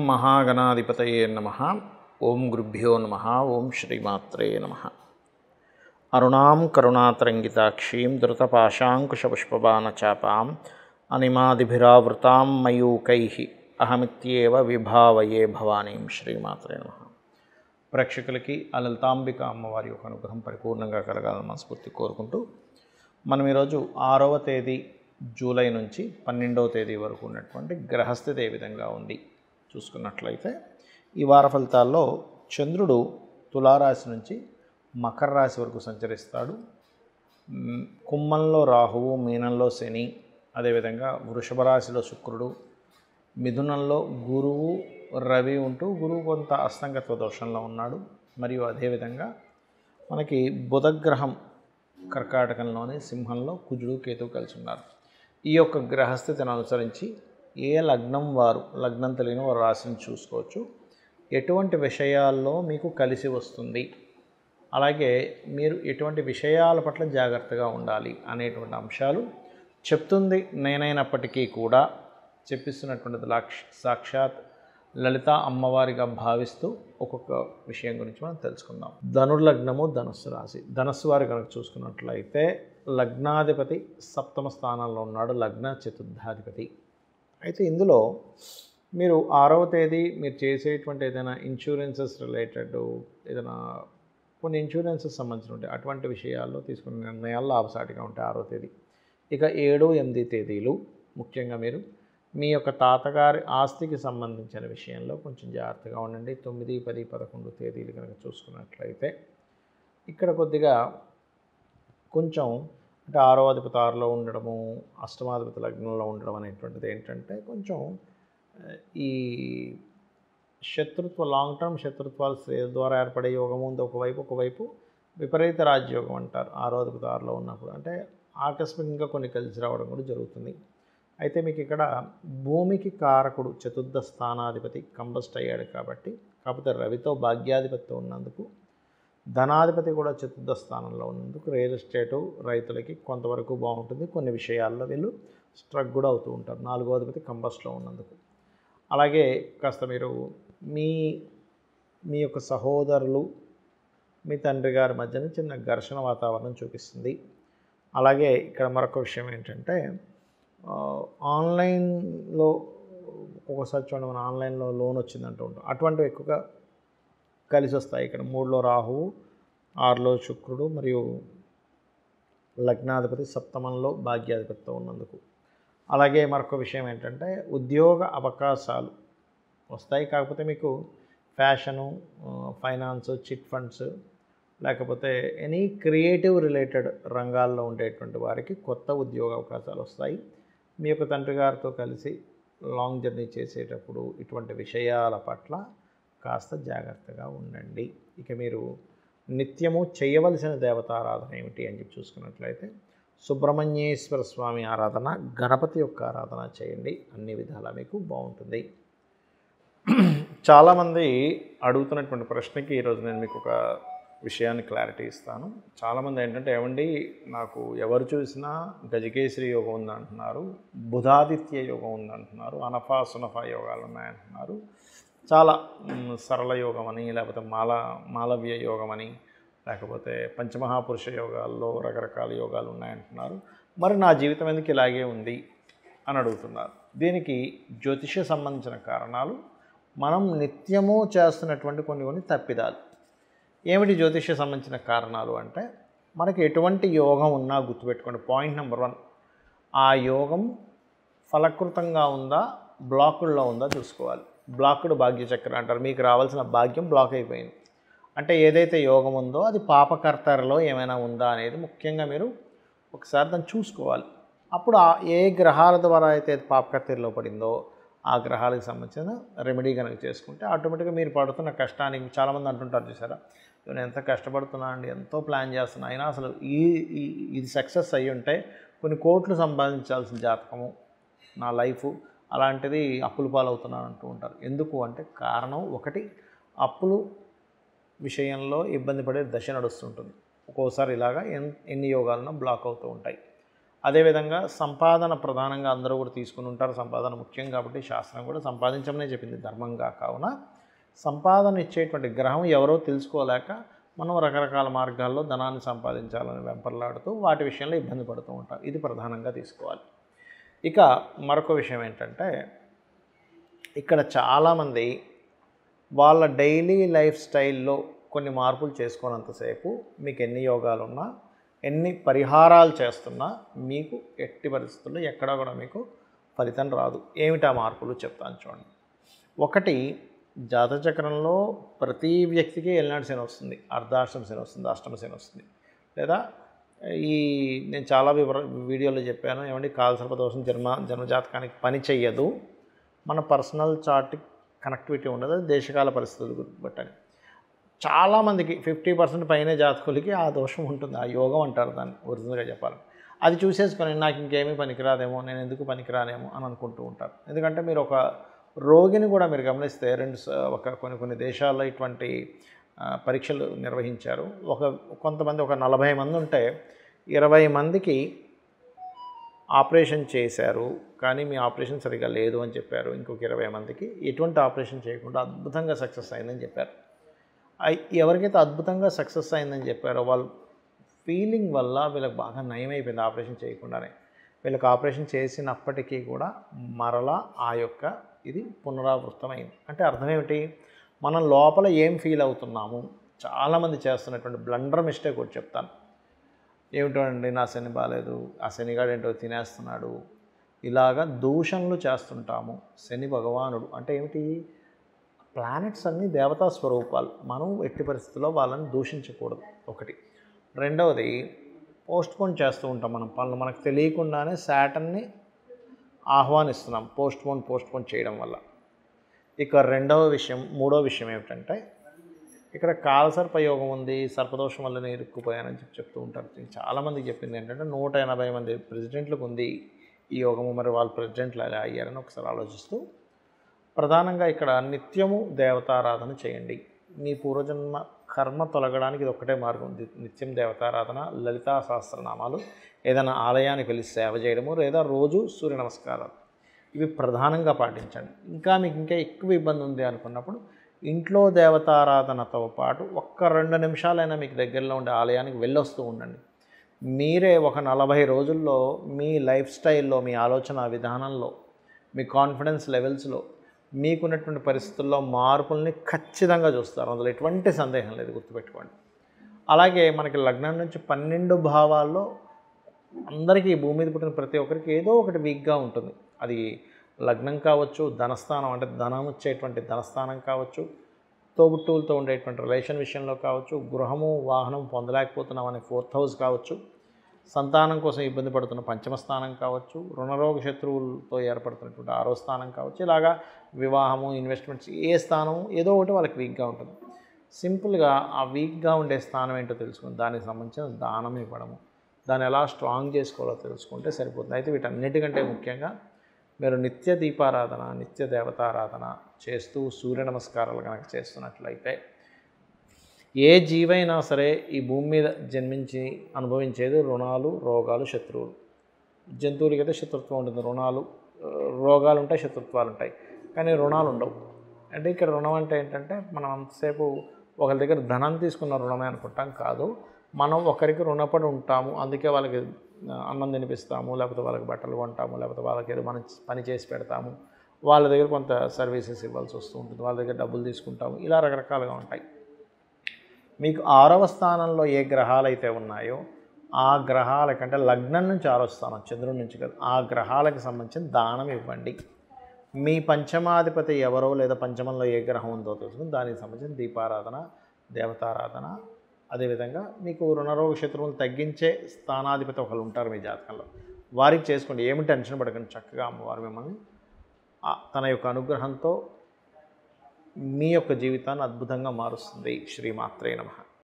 మహాగణాధిపతయే నమః. ఓం గురుభ్యో నమః. ఓం శ్రీమాత్రే నమః. అరుణాం కరుణాతరంగితాక్షీం ధృతపాశాంకుశపుష్పబాణచాపాం అనిమాదిభిరావృతాం మయూకైః అహమిత్యేవ విభావయే భవానీం. శ్రీమాత్రే నమః. ప్రేక్షకులకి ఆ లలితాంబిక అమ్మవారి యొక్క అనుగ్రహం పరిపూర్ణంగా కలగాలని మనస్ఫూర్తి కోరుకుంటూ మనం ఈరోజు 6వ తేదీ జూలై నుంచి 12వ తేదీ వరకు ఉన్నటువంటి గ్రహస్థితి ఏ విధంగా ఉంది చూసుకున్నట్లయితే, ఈ వార ఫలితాల్లో చంద్రుడు తులారాశి నుంచి మకర రాశి వరకు సంచరిస్తాడు. కుంభంలో రాహువు, మీనంలో శని, అదేవిధంగా వృషభ రాశిలో శుక్రుడు, మిథునంలో గురువు, రవి ఉంటూ గురువు కొంత అస్తంగత్వ దోషంలో ఉన్నాడు. మరియు అదేవిధంగా మనకి బుధగ్రహం కర్కాటకంలోని సింహంలో కుజుడు, కేతువు కలిసి ఉన్నారు. ఈ యొక్క గ్రహస్థితిని అనుసరించి ఏ లగ్నం వారు, లగ్నం తెలియని వారు రాశిని చూసుకోవచ్చు. ఎటువంటి విషయాల్లో మీకు కలిసి వస్తుంది, అలాగే మీరు ఎటువంటి విషయాల పట్ల జాగ్రత్తగా ఉండాలి అనేటువంటి అంశాలు చెప్తుంది నేనైనప్పటికీ కూడా చెప్పిస్తున్నటువంటిది సాక్షాత్ లలిత అమ్మవారిగా భావిస్తూ ఒక్కొక్క విషయం గురించి మనం తెలుసుకుందాం. ధనుర్లగ్నము, ధనుస్సు రాశి. ధనుస్సు వారు కనుక చూసుకున్నట్లయితే లగ్నాధిపతి సప్తమ స్థానంలో ఉన్నాడు, లగ్న చతుర్థాధిపతి. అయితే ఇందులో మీరు 6వ తేదీ మీరు చేసేటువంటి ఏదైనా ఇన్సూరెన్సెస్ రిలేటెడ్, ఏదైనా కొన్ని ఇన్సూరెన్సెస్ సంబంధించిన ఉంటాయి, అటువంటి విషయాల్లో తీసుకునే నిర్ణయాలు లాభసాటిగా ఉంటాయి 6వ తేదీ. ఇక 7, 8 తేదీలు ముఖ్యంగా మీరు మీ యొక్క తాతగారి ఆస్తికి సంబంధించిన విషయంలో కొంచెం జాగ్రత్తగా ఉండండి. 9, 10, 11 తేదీలు కనుక చూసుకున్నట్లయితే ఇక్కడ కొద్దిగా కొంచెం అంటే 6వ అధిపతి 6లో ఉండడము, అష్టమాధిపతి లగ్నంలో ఉండడం అనేటువంటిది ఏంటంటే కొంచెం ఈ శత్రుత్వ, లాంగ్ టర్మ్ శత్రుత్వాలు స్త్రీల ద్వారా ఏర్పడే యోగం ఉంది ఒకవైపు విపరీత రాజ్యోగం అంటారు 6వ అధిపతి 6లో ఉన్నప్పుడు. అంటే ఆకస్మికంగా కొన్ని కలిసి రావడం కూడా జరుగుతుంది. అయితే మీకు ఇక్కడ భూమికి కారకుడు చతుర్థ స్థానాధిపతి కంబస్ట్ అయ్యాడు కాబట్టి, కాకపోతే రవితో భాగ్యాధిపతితో ఉన్నందుకు, ధనాధిపతి కూడా చతుర్థ స్థానంలో ఉన్నందుకు రియల్ ఎస్టేటు రైతులకి కొంతవరకు బాగుంటుంది. కొన్ని విషయాల్లో వీళ్ళు స్ట్రక్ కూడా అవుతూ ఉంటారు 4వ అధిపతి కంబస్ట్లో ఉన్నందుకు. అలాగే కాస్త మీరు మీ యొక్క సహోదరులు, మీ తండ్రి గారి మధ్యన చిన్న ఘర్షణ వాతావరణం చూపిస్తుంది. అలాగే ఇక్కడ మరొక విషయం ఏంటంటే, ఆన్లైన్లో ఒక్కొక్కసారి చూడండి, మన ఆన్లైన్లో లోన్ వచ్చిందంటూ ఉంటాం, అటువంటివి ఎక్కువగా కలిసి వస్తాయి. ఇక్కడ 3లో రాహువు, 6లో శుక్రుడు మరియు లగ్నాధిపతి సప్తమంలో భాగ్యాధిపతితో ఉన్నందుకు. అలాగే మరొక విషయం ఏంటంటే, ఉద్యోగ అవకాశాలు వస్తాయి. కాకపోతే మీకు ఫ్యాషను, ఫైనాన్స్, చిట్ ఫండ్స్, లేకపోతే ఎనీ క్రియేటివ్ రిలేటెడ్ రంగాల్లో ఉండేటువంటి వారికి కొత్త ఉద్యోగ అవకాశాలు వస్తాయి. మీ యొక్క తండ్రి గారితో కలిసి లాంగ్ జర్నీ చేసేటప్పుడు ఇటువంటి విషయాల పట్ల కాస్త జాగ్రత్తగా ఉండండి. ఇక మీరు నిత్యము చేయవలసిన దేవతారాధన ఏమిటి అని చెప్పి చూసుకున్నట్లయితే, సుబ్రహ్మణ్యేశ్వర స్వామి ఆరాధన, గణపతి యొక్క ఆరాధన చేయండి. అన్ని విధాలా మీకు బాగుంటుంది. చాలామంది అడుగుతున్నటువంటి ప్రశ్నకి ఈరోజు నేను మీకు ఒక విషయాన్ని క్లారిటీ ఇస్తాను. చాలామంది ఏంటంటే, ఏమండి నాకు ఎవరు చూసినా గజకేశ్వరి యోగం ఉందంటున్నారు, బుధాదిత్య యోగం ఉందంటున్నారు, అనఫా సునఫా యోగాలు ఉన్నాయంటున్నారు, చాలా సరళ యోగం అని, లేకపోతే మాలవ్య యోగం అని, లేకపోతే పంచమహాపురుష యోగాల్లో రకరకాల యోగాలు ఉన్నాయంటున్నారు. మరి నా జీవితం ఎందుకు ఇలాగే ఉంది అని అడుగుతున్నారు. దీనికి జ్యోతిష సంబంధించిన కారణాలు, మనం నిత్యము చేస్తున్నటువంటి కొన్ని తప్పిదాలు. ఏమిటి జ్యోతిష సంబంధించిన కారణాలు అంటే, మనకి ఎటువంటి యోగం ఉన్నా గుర్తుపెట్టుకోండి. పాయింట్ నెంబర్ 1, ఆ యోగం ఫలకృతంగా ఉందా, బ్లాకుల్లో ఉందా చూసుకోవాలి. బ్లాక్డ్ భాగ్యచక్రం అంటారు. మీకు రావాల్సిన భాగ్యం బ్లాక్ అయిపోయింది అంటే ఏదైతే యోగం ఉందో అది పాపకర్తరలో ఏమైనా ఉందా అనేది ముఖ్యంగా మీరు ఒకసారి దాన్ని చూసుకోవాలి. అప్పుడు ఏ గ్రహాల ద్వారా అయితే పాపకర్తరలో పడిందో ఆ గ్రహాలకు సంబంధించిన రెమెడీ కనుక చేసుకుంటే ఆటోమేటిక్గా మీరు పడుతున్న కష్టానికి, చాలామంది అంటుంటారు చూసారా, నేను ఎంత కష్టపడుతున్నా అండి, ఎంతో ప్లాన్ చేస్తున్నా, అయినా అసలు ఇది సక్సెస్ అయ్యి ఉంటే కొన్ని కోట్లు సంపాదించాల్సిన జాతకము నా లైఫ్, అలాంటిది అప్పుల పాలవుతున్నాను అంటూ ఉంటారు. ఎందుకు అంటే కారణం ఒకటి, అప్పులు విషయంలో ఇబ్బంది పడే దశ నడుస్తుంటుంది. ఒక్కోసారి ఇలాగా ఎన్ని యోగాలను బ్లాక్ అవుతూ ఉంటాయి. అదేవిధంగా సంపాదన ప్రధానంగా అందరూ కూడా తీసుకుని ఉంటారు. సంపాదన ముఖ్యం కాబట్టి శాస్త్రం కూడా సంపాదించమనే చెప్పింది ధర్మంగా. కావున సంపాదన ఇచ్చేటువంటి గ్రహం ఎవరో తెలుసుకోలేక మనం రకరకాల మార్గాల్లో ధనాన్ని సంపాదించాలని వెంపర్లాడుతూ వాటి విషయంలో ఇబ్బంది పడుతూ ఉంటాం. ఇది ప్రధానంగా తీసుకోవాలి. ఇక మరొక విషయం ఏంటంటే, ఇక్కడ చాలామంది వాళ్ళ డైలీ లైఫ్ స్టైల్లో కొన్ని మార్పులు చేసుకోనంతసేపు మీకు ఎన్ని యోగాలున్నా, ఎన్ని పరిహారాలు చేస్తున్నా మీకు ఎట్టి పరిస్థితుల్లో ఎక్కడా కూడా మీకు ఫలితం రాదు. ఏమిటా మార్పులు చెప్తాను చూడండి. ఒకటి, జాతచక్రంలో ప్రతి వ్యక్తికి ఏలినాటి శని వస్తుంది, అర్ధాష్టమ శని వస్తుంది, అష్టమ శని వస్తుంది. లేదా నేను చాలా వీడియోలో చెప్పాను, ఏమంటే కాలసర్పదోషం జన్మజాతకానికి పని చెయ్యదు, మన పర్సనల్ చార్ట్ కనెక్టివిటీ ఉండదు, దేశకాల పరిస్థితులు బట్టని. చాలామందికి 50% పైనే జాతకులకి ఆ దోషం ఉంటుంది. ఆ యోగం అంటారు దాన్ని ఒరిజినల్గా చెప్పాలి. అది చూసేసుకొని నాకు ఇంకేమీ పనికిరాదేమో, నేను ఎందుకు పనికిరానేమో అని అనుకుంటూ ఉంటారు. ఎందుకంటే మీరు ఒక రోగిని కూడా మీరు గమనిస్తే కొన్ని దేశాల్లో ఇటువంటి పరీక్షలు నిర్వహించారు. కొంతమంది ఒక 40 మంది ఉంటే 20 మందికి ఆపరేషన్ చేశారు, కానీ మీ ఆపరేషన్ సరిగా లేదు అని చెప్పారు. ఇంకొక 20 మందికి ఎటువంటి ఆపరేషన్ చేయకుండా అద్భుతంగా సక్సెస్ అయిందని చెప్పారు. ఎవరికైతే అద్భుతంగా సక్సెస్ అయిందని చెప్పారో వాళ్ళ ఫీలింగ్ వల్ల వీళ్ళకి బాగా నయమైపోయింది ఆపరేషన్ చేయకుండానే. వీళ్ళకి ఆపరేషన్ చేసినప్పటికీ కూడా మరలా ఇది పునరావృతమైంది. అంటే అర్థం ఏమిటి, మనం లోపల ఏం ఫీల్ అవుతున్నాము. చాలామంది చేస్తున్నటువంటి బ్లండర్ మిస్టేక్ ఒకటి చెప్తాను. ఏమిటో అండి, నా శని బాగాలేదు, ఆ శనిగాడు ఏంటో తినేస్తున్నాడు, ఇలాగా దూషణలు చేస్తుంటాము. శని భగవానుడు అంటే ఏమిటి, ప్లానెట్స్ అన్నీ దేవతా స్వరూపాలు. మనం ఎట్టి పరిస్థితుల్లో వాళ్ళని దూషించకూడదు ఒకటి. రెండవది, పోస్ట్పోన్ చేస్తూ ఉంటాం మనం పనులు, మనకు తెలియకుండానే శాటర్న్ని ఆహ్వానిస్తున్నాం పోస్ట్పోన్ చేయడం వల్ల. ఇక మూడో విషయం ఏమిటంటే, ఇక్కడ కాలసర్పయోగం ఉంది, సర్పదోషం వల్ల నేను ఇరుక్కుపోయానని చెప్తూ ఉంటారు. చాలామందికి చెప్పింది ఏంటంటే 180 మంది ప్రెసిడెంట్లకు ఉంది ఈ యోగము, మరి వాళ్ళు ప్రెసిడెంట్లు ఎలా అయ్యారని ఒకసారి ఆలోచిస్తూ, ప్రధానంగా ఇక్కడ నిత్యము దేవతారాధన చేయండి. మీ పూర్వజన్మ కర్మ తొలగడానికి ఇది ఒక్కటే మార్గం ఉంది. నిత్యం దేవతారాధన, లలితా సహస్రనామాలు, ఏదైనా ఆలయానికి వెళ్ళి సేవ చేయడము, లేదా రోజు సూర్య నమస్కారాలు, ఇవి ప్రధానంగా పాటించండి. మీకు ఎక్కువ ఇబ్బంది ఉంది అనుకున్నప్పుడు ఇంట్లో దేవతారాధనతో పాటు 1-2 నిమిషాలైనా మీకు దగ్గరలో ఉండే ఆలయానికి వెళ్ళొస్తూ ఉండండి. మీరే ఒక 40 రోజుల్లో మీ లైఫ్ స్టైల్లో, మీ ఆలోచన విధానంలో, మీ కాన్ఫిడెన్స్ లెవెల్స్లో మీకున్నటువంటి పరిస్థితుల్లో మార్పుల్ని ఖచ్చితంగా చూస్తారు. అందులో ఎటువంటి సందేహం లేదు, గుర్తుపెట్టుకోండి. అలాగే మనకి లగ్నం నుంచి 12 భావాల్లో అందరికీ, భూమి మీద పుట్టిన ప్రతి ఒక్కరికి ఏదో ఒకటి వీక్గా ఉంటుంది. అది లగ్నం కావచ్చు, ధనస్థానం అంటే ధనం వచ్చేటువంటి ధనస్థానం కావచ్చు, తోబుట్టువులతో ఉండేటువంటి రిలేషన్ విషయంలో కావచ్చు, గృహము వాహనం పొందలేకపోతున్నాం అనే 4th హౌస్ కావచ్చు, సంతానం కోసం ఇబ్బంది పడుతున్న 5వ స్థానం కావచ్చు, రుణరోగ శత్రువులతో ఏర్పడుతున్నటువంటి 6వ స్థానం కావచ్చు. ఇలాగా వివాహము, ఇన్వెస్ట్మెంట్స్, ఏ స్థానం ఏదో ఒకటి వాళ్ళకి వీక్గా ఉంటుంది. సింపుల్గా ఆ వీక్గా ఉండే స్థానం ఏంటో తెలుసుకుని దానికి సంబంధించిన దానం ఇవ్వడము, దాన్ని ఎలా స్ట్రాంగ్ చేసుకోవాలో తెలుసుకుంటే సరిపోతుంది. అయితే వీటన్నిటికంటే ముఖ్యంగా మీరు నిత్య దీపారాధన, నిత్య దేవతారాధన చేస్తూ సూర్య నమస్కారాలు కనుక చేస్తున్నట్లయితే, ఏ జీవైనా సరే ఈ భూమి మీద జన్మించి అనుభవించేది రుణాలు, రోగాలు, శత్రువులు. జంతువులకైతే శత్రుత్వం ఉంటుంది, రోగాలు ఉంటాయి, శత్రుత్వాలు ఉంటాయి, కానీ రుణాలు ఉండవు. అంటే ఇక్కడ రుణం అంటే ఏంటంటే, మనం అంతసేపు ఒకరి దగ్గర ధనం తీసుకున్న రుణమే అనుకుంటాం, కాదు. మనం ఒకరికి రుణపడి ఉంటాము, అందుకే వాళ్ళకి అన్నం తినిపిస్తాము, లేకపోతే వాళ్ళకి బట్టలు కొంటాము, లేకపోతే వాళ్ళకి ఏదో మనం పని చేసి పెడతాము, వాళ్ళ దగ్గర కొంత సర్వీసెస్ ఇవ్వాల్సి వస్తూ ఉంటుంది, వాళ్ళ దగ్గర డబ్బులు తీసుకుంటాము, ఇలా రకరకాలుగా ఉంటాయి. మీకు 6వ స్థానంలో ఏ గ్రహాలు అయితే ఉన్నాయో ఆ గ్రహాల కంటే లగ్నం నుంచి 6వ స్థానం, చంద్రుడి నుంచి కాదు, ఆ గ్రహాలకు సంబంధించిన దానం ఇవ్వండి. మీ పంచమాధిపతి ఎవరో లేదా పంచమంలో ఏ గ్రహం ఉందో తెలుసుకుని దానికి సంబంధించిన దీపారాధన, దేవతారాధన, అదేవిధంగా మీకు రుణరోగ శత్రువులు తగ్గించే స్థానాధిపతి ఒకరు ఉంటారు మీ జాతకంలో, వారికి చేసుకోండి. ఏమి టెన్షన్ పడకండి, చక్కగా అమ్మవారు మిమ్మల్ని తన యొక్క అనుగ్రహంతో మీ యొక్క జీవితాన్ని అద్భుతంగా మారుస్తుంది. శ్రీమాత్రే నమః.